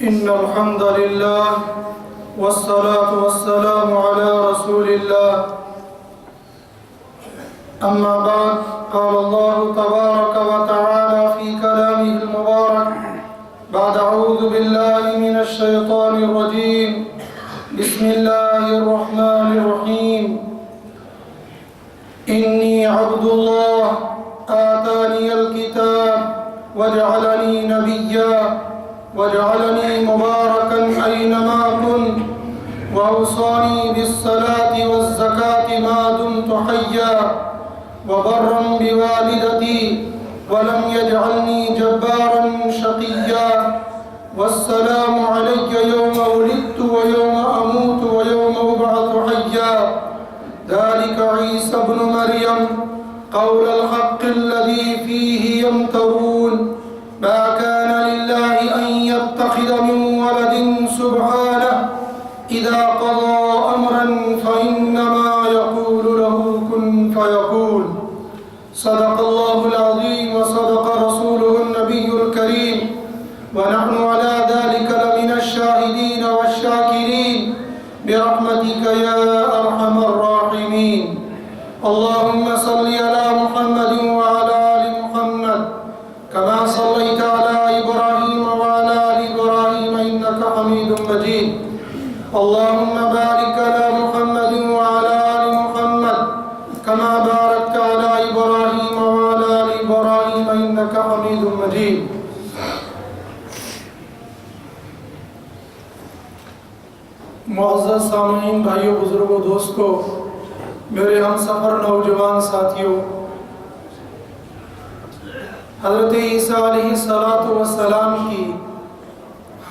إن الحمد لله والصلاة والسلام على رسول الله أما بعد قال الله تبارك وتعالى في كلامه المبارك بعد أعوذ بالله من الشيطان الرجيم بسم الله الرحمن الرحيم إني عبد الله آتاني الكتاب وجعلني نبيا وجعلني مباركا أينما كنت وأوصاني بالصلاة والزكاة ما دمت حيا وبرا بوالدتي ولم يجعلني جبارا شقيا والسلام علي يوم ولدت ويوم أموت ويوم أبعث حيا ذلك عيسى ابن مريم قول الحق الذي فيه يمترون ما كان لله أن يتخذ من ولد سبحانه إذا قضى أمرا فإنما يقول له كن فيكون صدق الله العظيم وصدق رسوله النبي الكريم ونحن على ذلك لمن الشاهدين والشاكرين برحمتك يا أرحم الراحمين اللهم صل على محمد وعلى آل محمد كما صليت على إبراهيم وعلى آل إبراهيم إنك حميد مجيد اللهم بارك على محمد وعلى آل محمد كما باركت على إبراهيم وعلى آل إبراهيم إنك حميد مجيد معزز سامعین، بھائیو، بزرگوں، دوستو، میرے ہم سفر نوجوان ساتھیوں، حضرت عیسیٰ علیہ السلام کی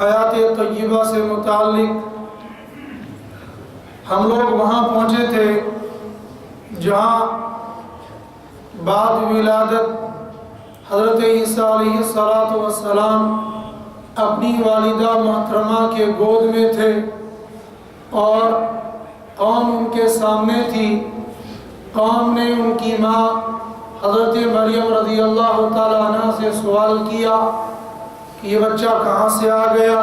حیات طیبہ سے متعلق ہم لوگ وہاں پہنچے تھے جہاں بعد ولادت حضرت عیسیٰ علیہ السلام اپنی والدہ محترمہ کے گود میں تھے اور قوم ان کے سامنے تھی۔ قوم نے ان کی ماں حضرت مریم رضی اللہ تعالیٰ عنہ سے سوال کیا کہ یہ بچہ کہاں سے آ گیا؟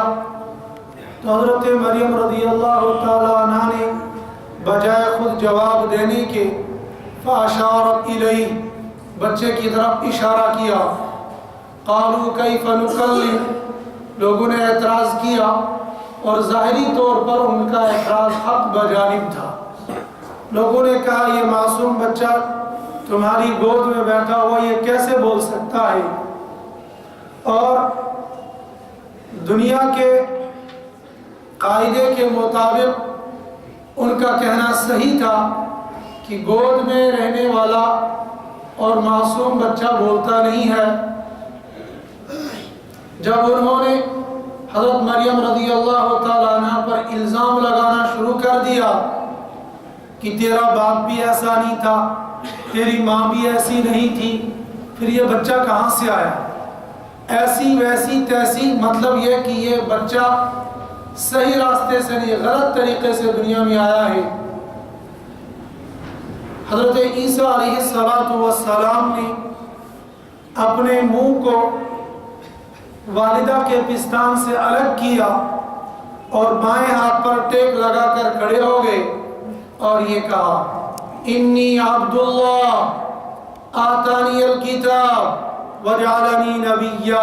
تو حضرت مریم رضی اللہ تعالیٰ عنہ نے بجائے خود جواب دینے کے فاشارت الیہ، بچے کی طرف اشارہ کیا۔ قالوا کیف نکلم، لوگوں نے اعتراض کیا اور ظاہری طور پر ان کا اعتراض حق بجانب تھا۔ لوگوں نے کہا یہ معصوم بچہ تمہاری گود میں بیٹھا ہوا یہ کیسے بول سکتا ہے؟ اور دنیا کے قاعدے کے مطابق ان کا کہنا صحیح تھا کہ گود میں رہنے والا اور معصوم بچہ بولتا نہیں ہے۔ جب انہوں نے حضرت مریم رضی اللہ تعالیٰ عنہ پر الزام لگانا شروع کر دیا کہ تیرا باپ بھی ایسا نہیں تھا، تیری ماں بھی ایسی نہیں تھی، پھر یہ بچہ کہاں سے آیا؟ ایسی ویسی تیسی، مطلب یہ کہ یہ بچہ صحیح راستے سے نہیں، غلط طریقے سے دنیا میں آیا ہے۔ حضرت عیسیٰ علیہ السلام نے اپنے منہ کو والدہ کے پستان سے الگ کیا اور بائیں ہاتھ پر ٹیک لگا کر کھڑے ہو گئے اور یہ کہا انی عبد اللہ آتانی الکتاب وجعلنی نبیا۔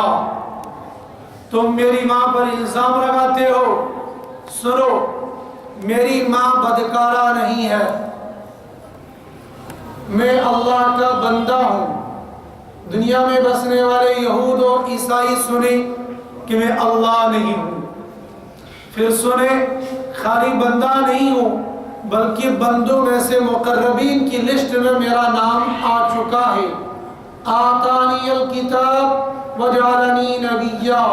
تم میری ماں پر الزام لگاتے ہو، سنو، میری ماں بدکارہ نہیں ہے، میں اللہ کا بندہ ہوں۔ دنیا میں بسنے والے یہود اور عیسائی سنیں کہ میں اللہ نہیں ہوں، پھر سنیں خالی بندہ نہیں ہوں بلکہ بندوں میں سے مقربین کی لسٹ میں میرا نام آ چکا ہے۔ آتانی الکتاب وجعلنی نبیا،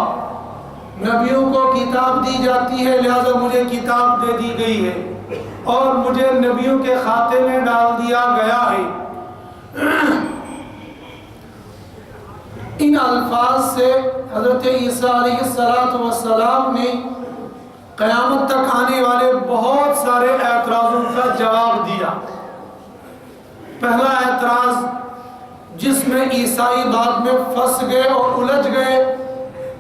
نبیوں کو کتاب دی جاتی ہے لہذا مجھے کتاب دے دی گئی ہے اور مجھے نبیوں کے کھاتے میں ڈال دیا گیا ہے۔ ان الفاظ سے حضرت عیسیٰ علیہ السلام نے قیامت تک آنے والے بہت سارے اعتراضوں کا جواب دیا۔ پہلا اعتراض جس میں عیسائی بعد میں پھنس گئے اور الجھ گئے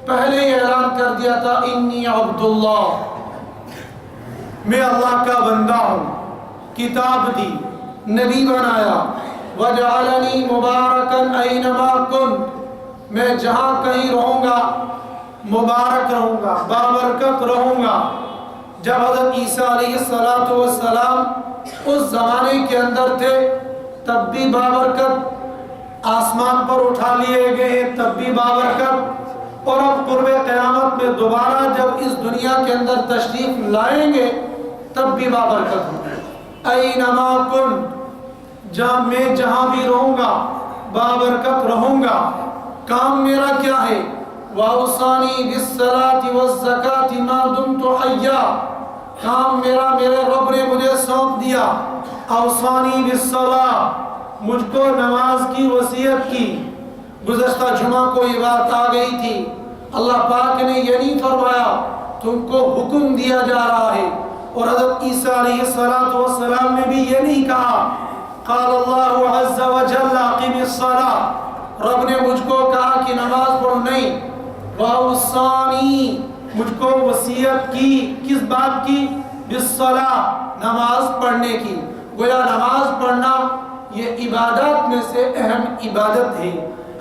پہلے ہی اعلان کر دیا تھا انی عبداللہ، میں اللہ کا بندہ ہوں، کتاب دی، نبی بنایا، وجعلنی مبارکن اینما کنت، میں جہاں کہیں رہوں گا مبارک رہوں گا، بابرکت رہوں گا۔ جب حضرت عیسیٰ علیہ السلام اس زمانے کے اندر تھے تب بھی بابرکت، آسمان پر اٹھا لیے گئے تب بھی بابرکت، اور اب قرب قیامت میں دوبارہ جب اس دنیا کے اندر تشریف لائیں گے تب بھی بابرکت ہوگی۔ اینما کنت، جہاں بھی رہوں گا بابرکت رہوں گا۔ کام میرا کیا ہے؟ وَأَوْصَانِي بِالصَّلَاةِ وَالزَّكَاةِ مَا دُمْتُ حَيًّا، کام میرا میرے رب نے مجھے سونپ دیا۔ اوصانی بالصلاۃ، مجھ کو نماز کی وصیت کی۔ گزشتہ جمعہ کو یہ بات آ گئی تھی، اللہ پاک نے یہ نہیں فرمایا تم کو حکم دیا جا رہا ہے، اور حضرت عیسیٰ علیہ السلام نے بھی یہ نہیں کہا قال اللہ عز وجل اقم الصلاۃ، رب نے مجھ کو کہا کہ نماز پڑھو، نہیں، واوصانی، مجھ کو وصیت کی، کس بات کی؟ بالصلاۃ، نماز پڑھنے کی۔ گویا نماز پڑھنا یہ عبادات میں سے اہم عبادت ہے۔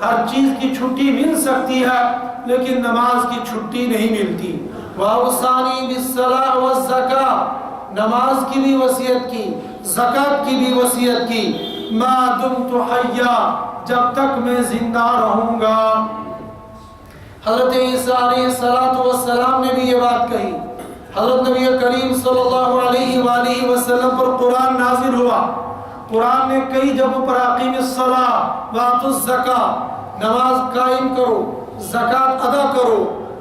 ہر چیز کی چھٹی مل سکتی ہے لیکن نماز کی چھٹی نہیں ملتی۔ واوصانی بالصلاۃ والزکاۃ، نماز کی بھی وصیت کی، زکوٰۃ کی بھی وصیت کی۔ ما دمت حیا، جب تک میں زندہ رہوں گا۔ حضرت عیسیٰ علیہ السلام نے بھی یہ بات کہی۔ حضرت نبی کریم صلی اللہ علیہ وآلہ وسلم پر قرآن نازل ہوا، قرآن نے کئی جگہوں پر اقیم الصلاۃ وآتوا الزکاۃ، نماز قائم کرو، زکوٰۃ ادا کرو،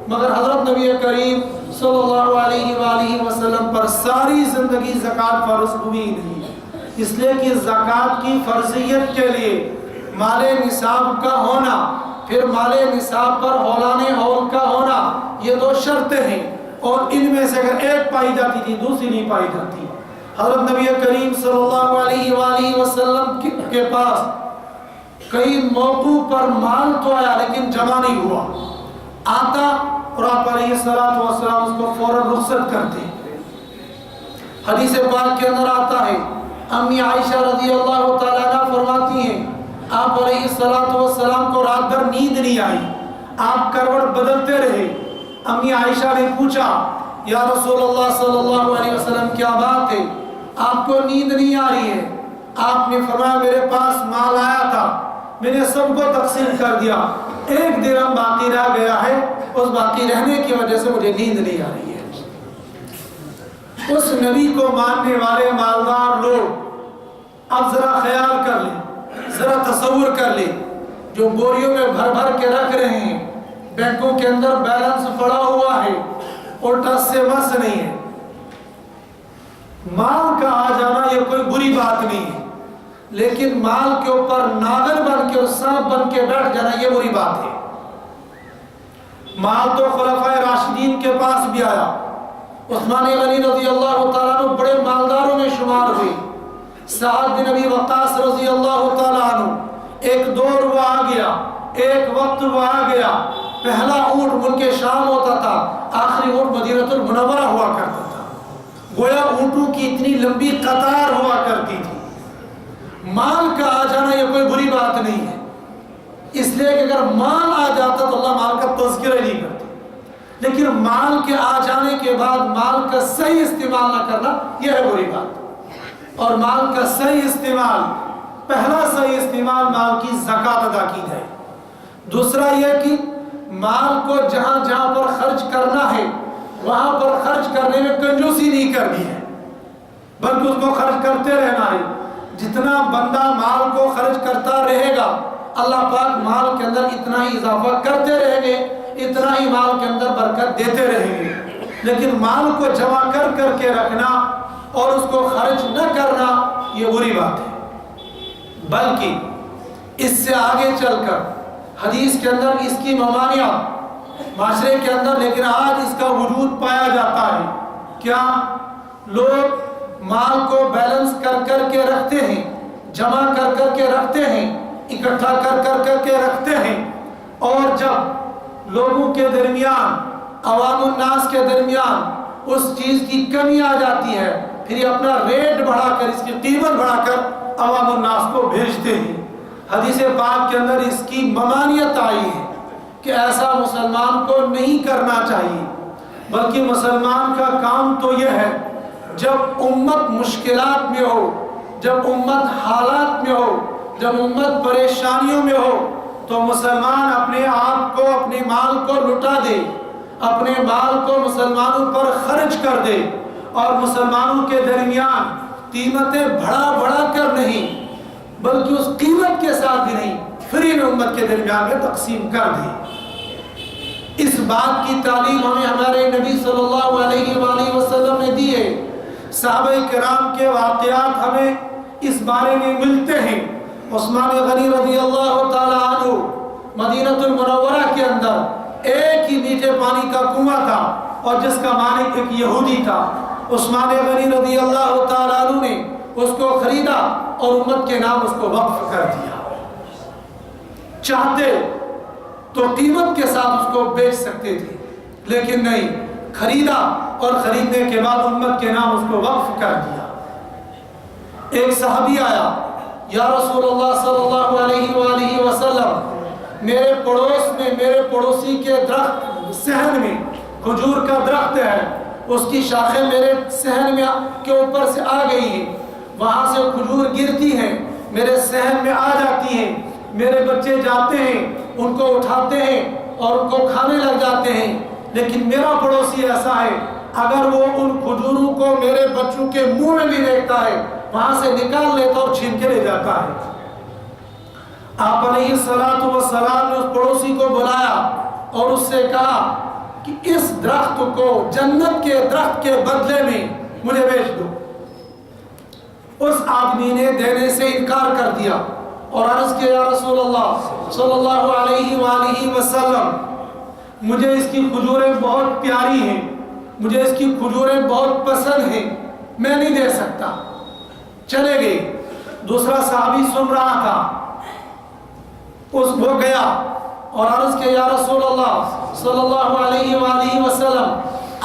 مگر حضرت نبی کریم صلی اللہ علیہ وآلہ وسلم پر ساری زندگی زکوٰۃ فرض ہوئی نہیں، اس لیے کہ زکوٰۃ کی فرضیت کے لیے مال نصاب کا ہونا، پھر مال نصاب پر ہولان ہول کا ہونا، یہ دو شرطیں ہیں، اور ان میں سے اگر ایک پائی جاتی تھی دوسری نہیں پائی جاتی۔ حضرت نبی کریم صلی اللہ علیہ وآلہ وسلم کے پاس کئی موقعوں پر مال تو آیا لیکن جمع نہیں ہوا، آتا اور آپ علیہ السلام اس کو فوراً رخصت کرتے۔ حدیث پاک کے اندر آتا ہے، امی عائشہ رضی اللہ تعالیٰ عنہ فرماتی ہیں آپ علیہ السلام کو رات بھر نیند نہیں آئی، آپ کروٹ بدلتے رہے۔ امی عائشہ نے پوچھا یا رسول اللہ صلی اللہ علیہ وسلم کیا بات ہے، آپ کو نیند نہیں آ رہی ہے؟ آپ نے فرمایا میرے پاس مال آیا تھا، میں نے سب کو تقسیم کر دیا، ایک درہم باقی رہ گیا ہے، اس باقی رہنے کی وجہ سے مجھے نیند نہیں آ رہی ہے۔ اس نبی کو ماننے والے مالدار لوگ اب ذرا خیال کر لیں، ذرا تصور کر لیں، جو بوریوں میں بھر بھر کے رکھ رہے ہیں، بینکوں کے اندر بیلنس پڑا ہوا ہے، الٹا سے مس نہیں ہے۔ مال کا آ جانا یہ کوئی بری بات نہیں ہے، لیکن مال کے اوپر ناگر بن کے اور سانپ بن کے بیٹھ جانا یہ بری بات ہے۔ مال تو خلفائے راشدین کے پاس بھی آیا، عثمان غنی رضی اللہ تعالیٰ عنہ بڑے مالداروں میں شمار ہوئے، سعد بن ابی وقاص رضی اللہ تعالیٰ عنہ، ایک دور وہ آ گیا، ایک وقت وہ آ گیا، پہلا اونٹ ملک شام ہوتا تھا، آخری اونٹ مدینہ المنورہ ہوا کرتا تھا، گویا اونٹوں کی اتنی لمبی قطار ہوا کرتی تھی۔ مال کا آ جانا یہ کوئی بری بات نہیں ہے، اس لیے کہ اگر مال آ جاتا تو اللہ مال کا تذکرہ نہیں کرتا، لیکن مال کے آ جانے کے بعد مال کا صحیح استعمال نہ کرنا یہ ہے بری بات۔ اور مال کا صحیح استعمال، پہلا صحیح استعمال مال کی زکوٰۃ ادا کی جائے، دوسرا یہ کہ مال کو جہاں جہاں پر خرچ کرنا ہے وہاں پر خرچ کرنے میں کنجوسی نہیں کرنی ہے، بلکہ اس کو خرچ کرتے رہنا ہے۔ جتنا بندہ مال کو خرچ کرتا رہے گا اللہ پاک مال کے اندر اتنا ہی اضافہ کرتے رہیں گے، اتنا ہی مال کے اندر برکت دیتے رہیں گے۔ لیکن مال کو جمع کر کر کے رکھنا اور اس کو خرچ نہ کرنا یہ بری بات ہے، بلکہ اس سے آگے چل کر حدیث کے اندر اس کی ممانعت معاشرے کے اندر، لیکن آج اس کا وجود پایا جاتا ہے۔ کیا لوگ مال کو بیلنس کر کر کے رکھتے ہیں، جمع کر کر کے رکھتے ہیں، اکٹھا کر کر کے رکھتے ہیں، اور جب لوگوں کے درمیان، عوام الناس کے درمیان اس چیز کی کمی آ جاتی ہے، پھر یہ اپنا ریٹ بڑھا کر، اس کی قیمت بڑھا کر عوام الناس کو بھیجتے ہیں۔ حدیث پاک کے اندر اس کی ممانعت آئی ہے کہ ایسا مسلمان کو نہیں کرنا چاہیے، بلکہ مسلمان کا کام تو یہ ہے جب امت مشکلات میں ہو، جب امت حالات میں ہو، جب امت پریشانیوں میں ہو، تو مسلمان اپنے آپ کو، اپنے مال کو لٹا دے، اپنے مال کو مسلمانوں پر خرچ کر دے، اور مسلمانوں کے درمیان قیمتیں بڑھا بڑھا کر نہیں بلکہ اس قیمت کے ساتھ بھی نہیں، فری میں امت کے درمیان میں تقسیم کر دے۔ اس بات کی تعلیم ہمیں ہمارے نبی صلی اللہ علیہ وآلہ وسلم نے دی ہے۔ صحابہ کرام کے واقعات ہمیں اس بارے میں ملتے ہیں۔ عثمان غنی رضی اللہ تعالی عنہ مدینہ المنورہ کے اندر ایک ہی میٹھے پانی کا کنواں تھا اور جس کا مالک ایک یہودی تھا۔ عثمان غنی رضی اللہ تعالی عنہ نے اس کو خریدا اور امت کے نام اس کو وقف کر دیا۔ چاہتے تو قیمت کے ساتھ اس کو بیچ سکتے تھے، لیکن نہیں، خریدا اور خریدنے کے بعد امت کے نام اس کو وقف کر دیا۔ ایک صحابی آیا، یا رسول اللہ صلی اللہ علیہ وآلہ وسلم، میرے پڑوس میں، میرے پڑوسی کے درخت صحن میں کھجور کا درخت ہے، اس کی شاخیں میرے صحن میں کے اوپر سے آ گئی ہیں، وہاں سے کھجور گرتی ہیں، میرے صحن میں آ جاتی ہیں، میرے بچے جاتے ہیں، ان کو اٹھاتے ہیں اور ان کو کھانے لگ جاتے ہیں، لیکن میرا پڑوسی ایسا ہے، اگر وہ ان کھجوروں کو میرے بچوں کے منہ میں بھی دیکھتا ہے، وہاں سے نکال لیتا اور چھین کے لے جاتا ہے۔ آپ علیہ السلام نے اس پڑوسی کو بلایا اور اس سے کہا کہ اس درخت کو جنت کے درخت کے بدلے میں مجھے بیچ دو۔ اس آدمی نے دینے سے انکار کر دیا اور عرض کیا، یا رسول اللہ صلی اللہ علیہ وآلہ وسلم، مجھے اس کی کھجوریں بہت پیاری ہیں، مجھے اس کی کھجوریں بہت پسند ہیں، میں نہیں دے سکتا۔ چلے گئے۔ دوسرا صحابی سن رہا تھا، وہ گیا اور عرض کیا، یا رسول اللہ صلی اللہ علیہ وآلہ وسلم،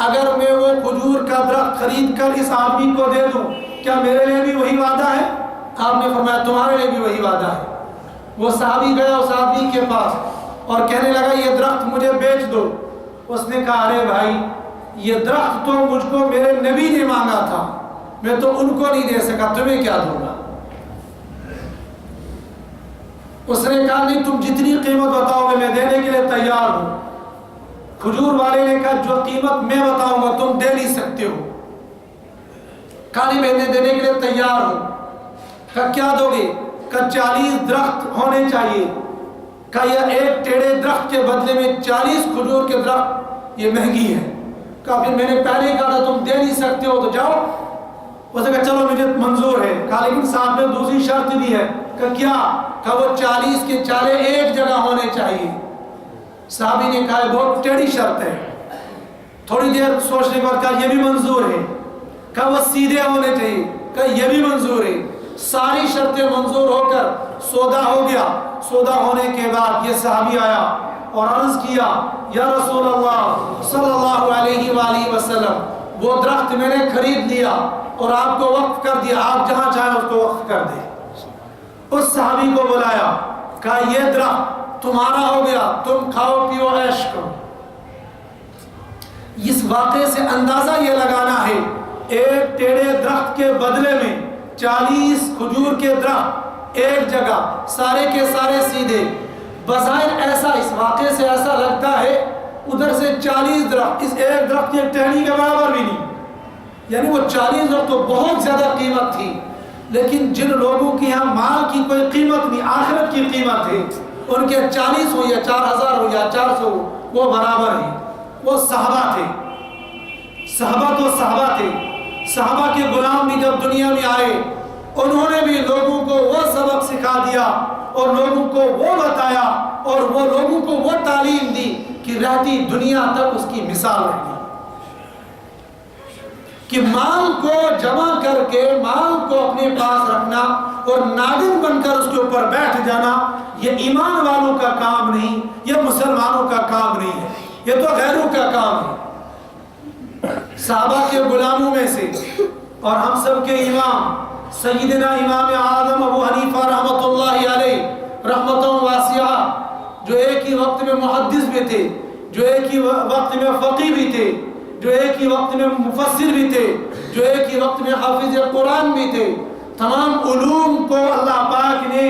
اگر میں وہ کھجور کا درخت خرید کر اس آدمی کو دے دوں، کیا میرے لیے بھی وہی وعدہ ہے؟ آپ نے فرمایا تمہارے لیے بھی وہی وعدہ ہے۔ وہ صحابی گیا اس آدمی کے پاس اور کہنے لگا، یہ درخت مجھے بیچ دو۔ اس نے کہا، ارے بھائی، یہ درخت تو مجھ کو میرے نبی نے مانگا تھا، میں تو ان کو نہیں دے سکا، تمہیں کیا دوں گا؟ اس نے کہا، نہیں، تم جتنی قیمت بتاؤ گے میں دینے کے لیے تیار ہوں۔ کھجور والے نے کہا، جو قیمت میں بتاؤں گا تم دے نہیں سکتے ہو۔ کہا، نہیں، میں دینے کے لیے تیار ہوں۔ کہا، کیا دو گے؟ کہا، 40 درخت ہونے چاہیے۔ کہا، یہ ایک ٹیڑے درخت کے بدلے میں 40 کھجور کے درخت، یہ مہنگی ہے۔ کہا، پھر میں نے پہلے ہی کہا تھا تم دے نہیں سکتے ہو، تو جاؤ۔ اس نے کہا، چلو مجھے منظور ہے۔ کہا، لیکن صاحب نے دوسری شرط دی ہے۔ کہا، کیا؟ کہا، وہ 40 کے چالے ایک جگہ ہونے چاہیے۔ صحابی نے کہا، بہت ٹیڑھی شرط ہے۔ تھوڑی دیر سوچنے کے بعد کہا، یہ بھی منظور ہے۔ کہا، وہ سیدھے ہونے چاہیے۔ کہا، یہ بھی منظور ہے۔ ساری شرطیں منظور ہو کر سودا ہو گیا۔ سودا ہونے کے بعد یہ صحابی آیا اور عرض کیا، یا رسول اللہ صلی اللہ علیہ وآلہ وسلم، وہ درخت میں نے خرید لیا اور آپ کو وقف کر دیا، آپ جہاں چاہیں اس کو وقف کر دیں۔ اس صحابی کو بلایا، کہا، یہ درخت تمہارا ہو گیا، تم کھاؤ پیو عیش کرو۔ اس واقعے سے اندازہ یہ لگانا ہے، ایک ٹیڑے درخت کے بدلے میں 40 کھجور کے درخت ایک جگہ، سارے کے سارے سیدھے۔ بظاہر ایسا، اس واقعے سے ایسا لگتا ہے ادھر سے 40 درخت، اس ایک درخت کی ٹہنی کے برابر بھی نہیں، یعنی وہ 40 درخت تو بہت زیادہ قیمت تھی، لیکن جن لوگوں کی یہاں مال کی کوئی قیمت نہیں، آخرت کی قیمت ہے، ان کے 40 ہو یا 4000 ہو یا 400 ہو، وہ برابر ہیں۔ وہ صحابہ تھے، صحابہ تو صحابہ تھے۔ صحابہ کے غلام بھی جب دنیا میں آئے، انہوں نے بھی لوگوں کو وہ سبق سکھا دیا اور لوگوں کو وہ بتایا اور وہ لوگوں کو وہ تعلیم دی کہ رہتی دنیا تک اس کی مثال رہی۔ کہ مال کو جمع کر کے مال کو اپنے پاس رکھنا اور نادم بن کر اس کے اوپر بیٹھ جانا، یہ ایمان والوں کا کام نہیں، یہ مسلمانوں کا کام نہیں ہے، یہ تو غیروں کا کام ہے۔ صحابہ کے غلاموں میں سے اور ہم سب کے امام سیدنا امام اعظم ابو حنیفہ رحمۃ اللہ علیہ رحمتوں واسعہ، جو ایک ہی وقت میں محدث بھی تھے، جو ایک ہی وقت میں فقیہ بھی تھے، جو ایک ہی وقت میں مفسر بھی تھے، جو ایک ہی وقت میں حافظ قرآن بھی تھے، تمام علوم کو اللہ پاک نے،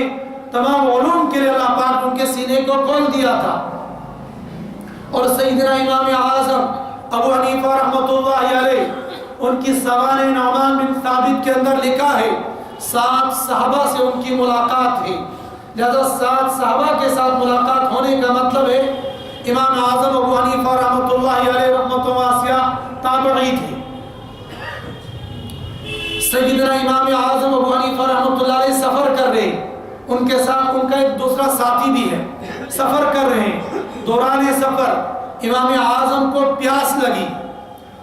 تمام علوم کے لیے اللہ پاک ان کے سینے کو کھول دیا تھا۔ اور سیدنا امام اعظم ابو حنیفہ رحمۃ اللہ علیہ، ان کی سوانح نعمان بن ثابت کے اندر لکھا ہے 7 صحابہ سے ان کی ملاقات ہے۔ لہذا 7 صحابہ کے ساتھ ملاقات ہونے کا مطلب ہے امام اعظم ابو حنیفہ رحمۃ اللہ علیہ رحمۃ واسعہ تابعی تھے۔ سیدنا امام اعظم ابو حنیفہ رحمۃ اللہ علیہ سفر کر رہے، ان کے ساتھ ان کا ایک دوسرا ساتھی بھی ہے، سفر کر رہے ہیں۔ دوران سفر امام اعظم کو پیاس لگی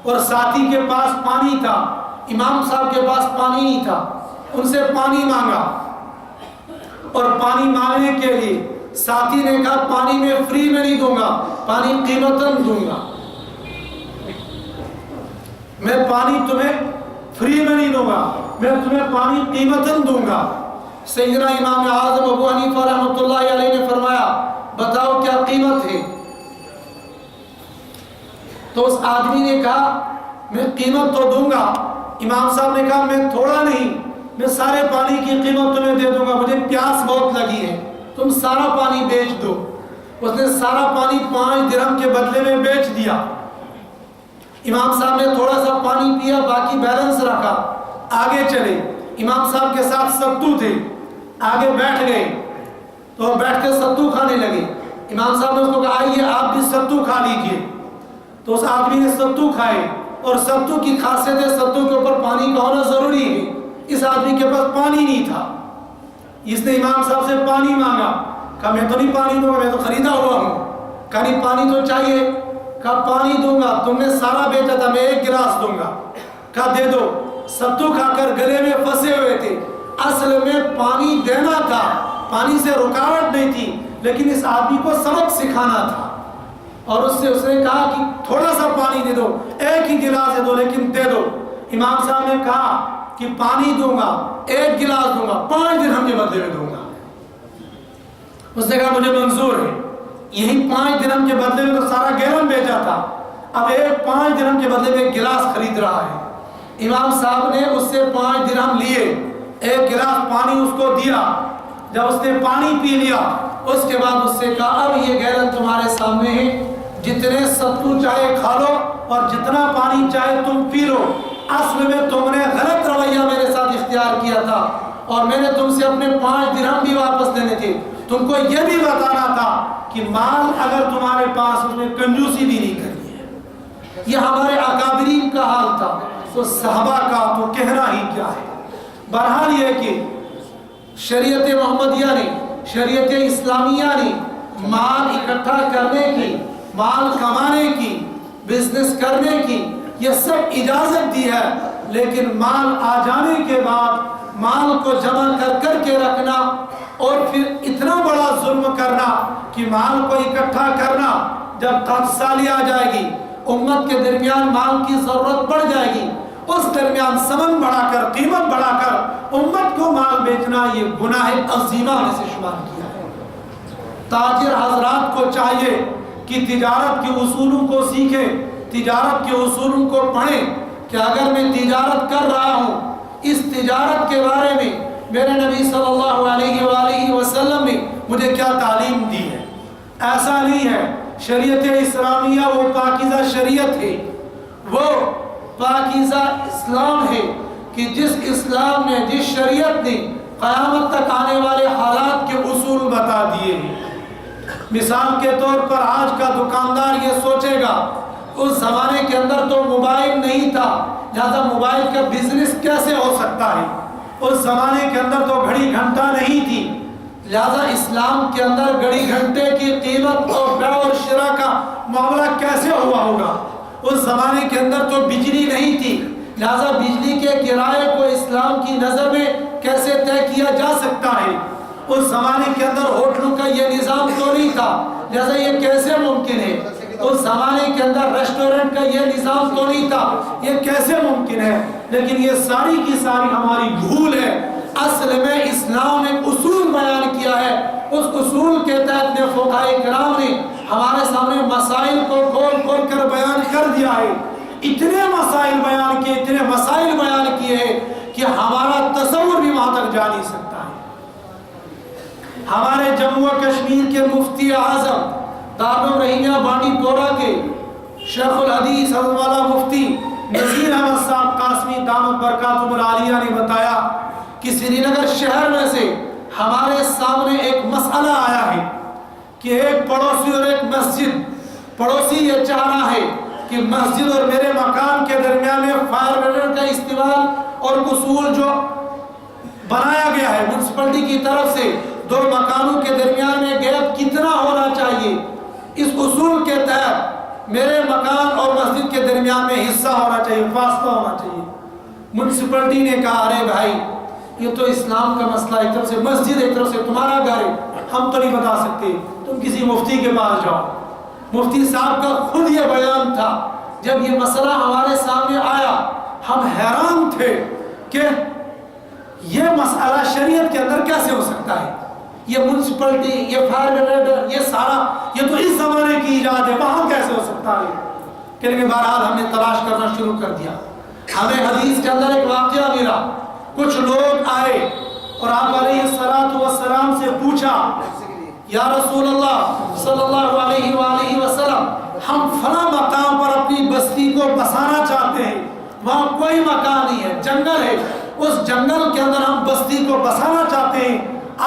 اور ساتھی کے پاس پانی تھا، امام صاحب کے پاس پانی نہیں تھا، ان سے پانی مانگا، اور پانی مانگنے کے لیے ساتھی نے کہا پانی میں فری میں نہیں دوں گا، پانی قیمتاً دوں گا، میں پانی تمہیں فری میں نہیں دوں گا، میں تمہیں پانی قیمتاً دوں گا۔ سیدنا امام اعظم ابو حنیفہ رحمۃ اللہ علیہ نے فرمایا بتاؤ کیا قیمت ہے؟ تو اس آدمی نے کہا میں قیمت تو دوں گا۔ امام صاحب نے کہا میں تھوڑا نہیں، میں سارے پانی کی قیمت تمہیں دے دوں گا، مجھے پیاس بہت لگی ہے، تم سارا پانی بیچ دو۔ اس نے سارا پانی 5 درہم کے بدلے میں بیچ دیا۔ امام صاحب نے تھوڑا سا پانی پیا، باقی بیلنس رکھا، آگے چلے۔ امام صاحب کے ساتھ ستو تھے، آگے بیٹھ گئے تو بیٹھ کے ستو کھانے لگے۔ امام صاحب نے اس کو کہا آئیے آپ بھی ستو کھا لیجیے۔ تو اس آدمی نے ستو کھائے، اور ستو کی خاصیت ہے ستو کے اوپر پانی کا ہونا ضروری ہے۔ اس آدمی کے پاس پانی نہیں تھا، اس نے امام صاحب سے پانی مانگا، کہا میں تو نہیں پانی دوں گا، میں تو خریدا ہوا ہوں۔ کہا نہیں پانی تو چاہیے، کہا پانی دوں گا، تم نے سارا بیچا تھا، میں 1 گلاس دوں گا۔ کہا دے دو۔ ستو کھا کر گلے میں پھنسے ہوئے تھے، اصل میں پانی دینا تھا، پانی سے رکاوٹ نہیں تھی، لیکن اس آدمی کو سبق سکھانا تھا، اور اس نے کہا کہ تھوڑا سا پانی دے دو، 1 ہی گلاس دے دو لیکن دے دو۔ امام صاحب نے کہا کہ پانی دوں گا، 1 گلاس دوں گا، 5 درہم کے بدلے میں دوں گا۔ اس نے کہا مجھے منظور ہے۔ یہی 5 درہم کے بدلے میں تو سارا گیلن بیچا تھا، اب 5 درہم کے بدلے میں 1 گلاس خرید رہا ہے۔ امام صاحب نے اس سے 5 درہم لیے، 1 گلاس پانی اس کو دیا۔ جب اس نے پانی پی لیا، اس کے بعد اس سے کہا اب یہ گیلن تمہارے سامنے ہے، جتنے ستو چاہے کھا لو اور جتنا پانی چاہے تم پی لو، اصل میں تم نے غلط رویہ میرے ساتھ اختیار کیا تھا، اور میں نے تم سے اپنے 5 درہم بھی واپس لینے تھے، تم کو یہ بھی بتانا تھا کہ مال اگر تمہارے پاس، اس میں کنجوسی بھی نہیں کرنی ہے۔ یہ ہمارے اکابرین کا حال تھا، تو صحابہ کا تو کہنا ہی کیا ہے۔ بہرحال یہ کہ شریعت محمدیہ نے، شریعت اسلامیہ نے مال اکٹھا کرنے کی، مال کمانے کی، بزنس کرنے کی یہ سب اجازت دی ہے، لیکن مال آ جانے کے بعد مال کو جمع کر کے رکھنا اور پھر اتنا بڑا ظلم کرنا کہ مال کو اکٹھا کرنا، جب 10 سالی آ جائے گی، امت کے درمیان مال کی ضرورت بڑھ جائے گی، اس درمیان ثمن بڑھا کر، قیمت بڑھا کر امت کو مال بیچنا یہ گناہ عظیمہ میں سے شمار کیا ہے۔ تاجر حضرات کو چاہیے کہ تجارت کے اصولوں کو سیکھیں، تجارت کے اصولوں کو پڑھیں، کہ اگر میں تجارت کر رہا ہوں، اس تجارت کے بارے میں میرے نبی صلی اللہ علیہ وآلہ وسلم نے مجھے کیا تعلیم دی ہے۔ ایسا نہیں ہے، شریعت اسلامیہ وہ پاکیزہ شریعت ہے، وہ پاکیزہ اسلام ہے کہ جس اسلام نے، جس شریعت نے قیامت تک آنے والے حالات کے اصول بتا دیے ہیں۔ مثال کے طور پر آج کا دکاندار یہ سوچے گا اس زمانے کے اندر تو موبائل نہیں تھا، لہذا موبائل کا بزنس کیسے ہو سکتا ہے، اس زمانے کے اندر تو گھڑی گھنٹہ نہیں تھی، لہذا اسلام کے اندر گھڑی گھنٹے کی قیمت اور بیع اور شراء کا معاملہ کیسے ہوا ہوگا، اس زمانے کے اندر تو بجلی نہیں تھی، لہذا بجلی کے کرائے کو اسلام کی نظر میں کیسے طے کیا جا سکتا ہے؟ اس زمانے کے اندر ہوٹلوں کا یہ نظام تو نہیں تھا، لہذا یہ کیسے ممکن ہے؟ اس زمانے کے اندر ریسٹورنٹ کا یہ نظام تو نہیں تھا، یہ کیسے ممکن ہے؟ لیکن یہ ساری کی ساری ہماری بھول ہے۔ اصل میں اسلام نے اصول بیان کیا ہے، اس اصول کے تحت فقہاء کرام نے ہمارے سامنے مسائل کو کھول کھول کر بیان کر دیا ہے۔ اتنے مسائل بیان کیے، اتنے مسائل بیان کیے ہیں کہ ہمارا تصور بھی وہاں تک جا نہیں سکتا ہے۔ ہمارے جموں و کشمیر کے مفتی اعظم دارالرحیمیہ بانڈی پورہ کے شیخ الحدیث حضرت والا مفتی نذیر احمد صاحب قاسمی دامت برکاتہم العالیہ نے بتایا کہ سری نگر شہر میں سے ہمارے سامنے ایک مسئلہ آیا ہے کہ ایک پڑوسی اور ایک مسجد، پڑوسی یہ چاہ رہا ہے کہ مسجد اور میرے مکان کے درمیان میں فائر بریگیڈ کا استعمال اور اصول جو بنایا گیا ہے میونسپلٹی کی طرف سے، دو مکانوں کے درمیان میں گیپ کتنا ہونا چاہیے، اس اصول کے تحت میرے مکان اور مسجد کے درمیان میں حصہ ہونا چاہیے، فاصلہ ہونا چاہیے۔ میونسپلٹی نے کہا ارے بھائی یہ تو اسلام کا مسئلہ، ایک طرف سے مسجد ایک طرف سے تمہارا گھر ہے، ہم تو نہیں بتا سکتے، تم کسی مفتی کے پاس جاؤ۔ مفتی صاحب کا خود یہ بیان تھا، جب یہ مسئلہ ہمارے سامنے آیا ہم حیران تھے کہ یہ مسئلہ شریعت کے اندر کیسے ہو سکتا ہے؟ یہ میونسپلٹی، یہ فائر بریگیڈ، یہ سارا یہ تو اس زمانے کی ایجاد ہے، وہاں کیسے ہو سکتا ہے؟ کہ بہرحال ہم نے تلاش کرنا شروع کر دیا۔ ہمیں حدیث کے اندر ایک واقعہ ملا، کچھ لوگ آئے اور آپ علیہ السلام سے پوچھا یا رسول اللہ صلی اللہ علیہ وآلہ وسلم، ہم فلاں مقام پر اپنی بستی کو بسانا چاہتے ہیں، وہاں کوئی مکان نہیں ہے، جنگل ہے، اس جنگل کے اندر ہم بستی کو بسانا چاہتے ہیں،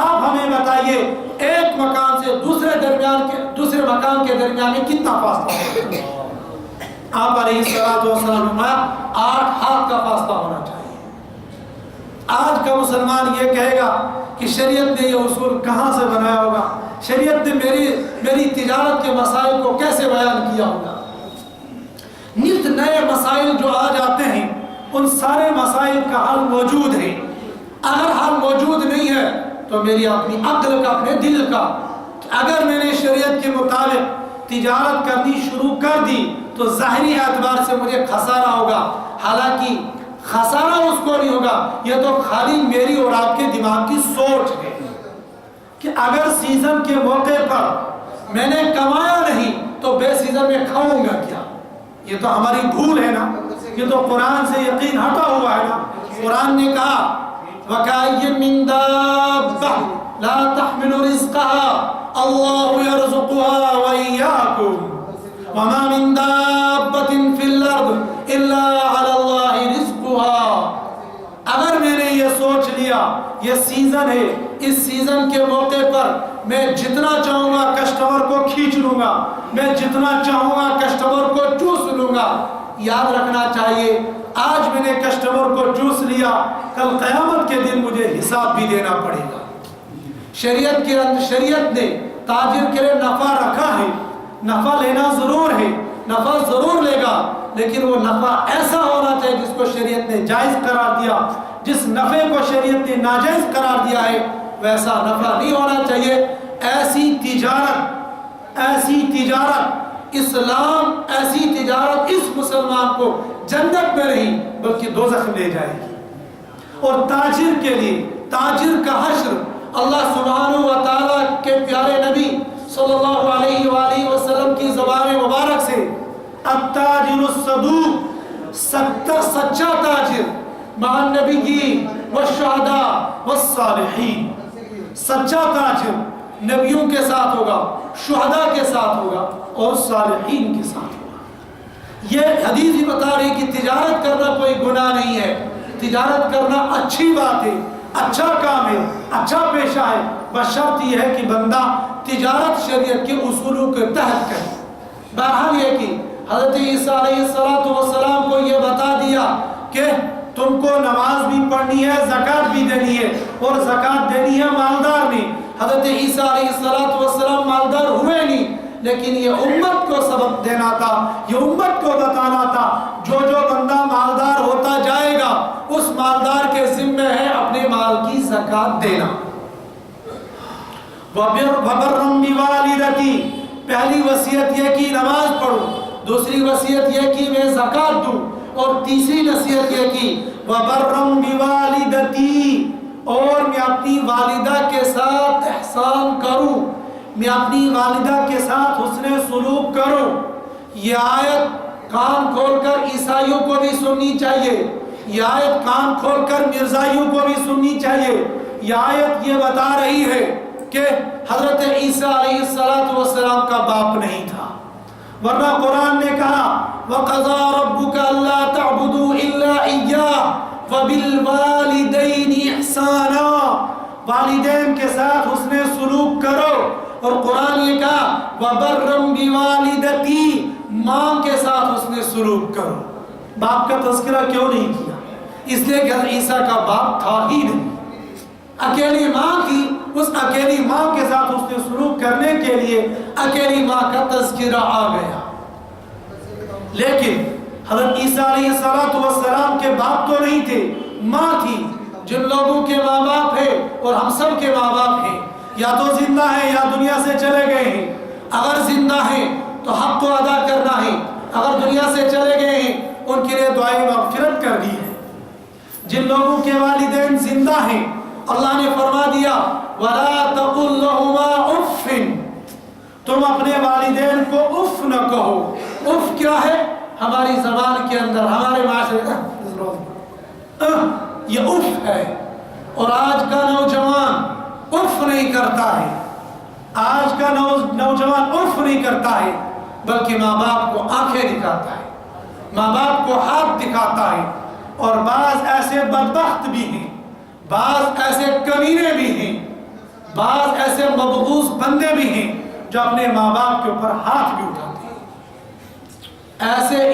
آپ ہمیں بتائیے ایک مکان سے دوسرے مکان کے درمیان میں کتنا فاصلہ ہے؟ آپ علیہ السلام نے 8 ہاتھ کا فاصلہ ہونا چاہیے۔ آج کا مسلمان یہ کہے گا کہ شریعت نے یہ اصول کہاں سے بنایا ہوگا، شریعت نے میری تجارت کے مسائل کو کیسے بیان کیا ہوگا؟ نت نئے مسائل جو آ جاتے ہیں ان سارے مسائل کا حل موجود ہے، اگر حل موجود نہیں ہے تو میری اپنی عقل کا، اپنے دل کا، اگر میں نے شریعت کے مطابق تجارت کرنی شروع کر دی تو ظاہری اعتبار سے مجھے خسارہ ہوگا، حالانکہ خسارہ اس کو نہیں ہوگا، یہ تو خالی میری اور آپ کے دماغ کی سوچ ہے کہ اگر سیزن کے موقع پر میں نے کمایا نہیں تو بے سیزن میں کھاؤں گا کیا؟ یہ تو ہماری بھول ہے نا، یہ تو قرآن سے یقین ہٹا ہوا ہے نا۔ قرآن نے کہا وَكَأَيٍّ مِّن دَابَّةٍ لَا تَحْمِلُ رِزْقَهَا اللَّهُ يَرْزُقُهَا وَإِيَّاكُمْ وَمَا مِن دَابَّةٍ فِي الْأَرْضِ إِلَّا عَلَى اللَّهِ رِزْقُهَا۔ اگر میں نے یہ سوچ لیا یہ سیزن ہے، اس سیزن کے موقع پر میں جتنا چاہوں گا کسٹمر کو کھینچ لوں گا، میں جتنا چاہوں گا کسٹمر کو چوس لوں گا، یاد رکھنا چاہیے آج میں نے کسٹمر کو چوس لیا، کل قیامت کے دن مجھے حساب بھی دینا پڑے گا۔ شریعت نے تاجر کے لیے نفع رکھا ہے، نفع لینا ضرور ہے، نفع ضرور لے گا، لیکن وہ نفع ایسا ہونا چاہیے جس کو شریعت نے جائز قرار دیا، جس نفع کو شریعت نے ناجائز قرار دیا ہے ویسا نفع نہیں ہونا چاہیے۔ ایسی تجارت اسلام، ایسی تجارت اس مسلمان کو جنت میں نہیں بلکہ دوزخ میں لے جائے گی۔ اور تاجر کے لیے، تاجر کا حشر اللہ سبحانہ و تعالیٰ کے پیارے نبی صلی اللہ علیہ وآلہ وسلم کی زبان مبارک سے التاجر الصدوق، سچا تاجر مع النبیین والشہداء والصالحین، سچا تاجر نبیوں کے ساتھ ہوگا، شہداء کے ساتھ ہوگا اور صالحین کے ساتھ ہوگا۔ یہ حدیث ہی بتا رہی کہ تجارت کرنا کوئی گناہ نہیں ہے، تجارت کرنا اچھی بات ہے، اچھا کام ہے، اچھا پیشہ ہے، بشرط یہ ہے کہ بندہ تجارت شریعت کے اصولوں کے تحت کرے۔ بہرحال یہ کہ حضرت عیسیٰ علیہ السلام کو یہ بتا دیا کہ تم کو نماز بھی پڑھنی ہے، زکوٰۃ بھی دینی ہے، اور زکوٰۃ دینی ہے مالدار نے۔ حضرت عیسیٰ علیہ السلام مالدار ہوئے نہیں، لیکن یہ امت کو سبق دینا تھا، یہ امت کو بتانا تھا جو بندہ مالدار ہوتا زکات دینا۔ وَبَرًّا بِوَالِدَتِي، پہلی وصیت یہ کی نماز پڑھوں، دوسری وصیت یہ کی میں زکات دوں، اور تیسری نصیحت یہ کی وَبَرًّا بِوَالِدَتِي، اور میں اپنی والدہ کے ساتھ احسان کروں، میں اپنی والدہ کے ساتھ حسن سلوک کروں۔ یہ آیت کان کھول کر عیسائیوں کو بھی سننی چاہیے، یہ آیت کان کھول کر مرزائیوں کو بھی سننی چاہیے۔ یہ آیت یہ بتا رہی ہے کہ حضرت عیسیٰ علیہ السلام کا باپ نہیں تھا، ورنہ قرآن نے کہا وَقَضَىٰ رَبُّكَ أَلَّا تَعْبُدُوا إِلَّا إِيَّاهُ وَبِالْوَالِدَيْنِ إِحْسَانًا، والدین کے ساتھ حسن سلوک کرو، اور قرآن یہ کہا وَبَرًّا بِوَالِدَتِي، ماں کے ساتھ حسن سلوک کرو۔ باپ کا تذکرہ کیوں نہیں کیا؟ اس لیے کہ عیسیٰ کا باپ تھا ہی نہیں، اکیلی ماں تھی، اس اکیلی ماں کے ساتھ حسن سلوک کرنے کے لیے اکیلی ماں کا تذکرہ آ گیا۔ لیکن حضرت عیسیٰ علیہ السلام کے باپ تو نہیں تھے، ماں تھی۔ جن لوگوں کے ماں باپ ہیں اور ہم سب کے ماں باپ ہیں، یا تو زندہ ہیں یا دنیا سے چلے گئے ہیں۔ اگر زندہ ہیں تو حق کو ادا کرنا ہے، اگر دنیا سے چلے گئے ہیں ان کے لیے دعائیں مغفرت کر دی ہے۔ جن لوگوں کے والدین زندہ ہیں اللہ نے فرما دیا وَلَا تَقُلْ لَهُمَا اُفٍّ، تم اپنے والدین کو اف نہ کہو۔ اف کیا ہے؟ ہماری زبان کے اندر، ہمارے معاشرے یہ اف ہے، اور آج کا نوجوان اف نہیں کرتا ہے، آج کا نوجوان اف نہیں کرتا ہے، بلکہ ماں باپ کو آنکھیں دکھاتا ہے، ماں باپ کو ہاتھ دکھاتا ہے۔ اور بعض ایسے بدبخت بھی ہیں، بعض ایسے کمینے بھی ہیں، بعض ایسے مبغوض بندے بھی ہیں جو اپنے ماں باپ کے اوپر ہاتھ بھی اٹھاتے ہیں۔ ایسے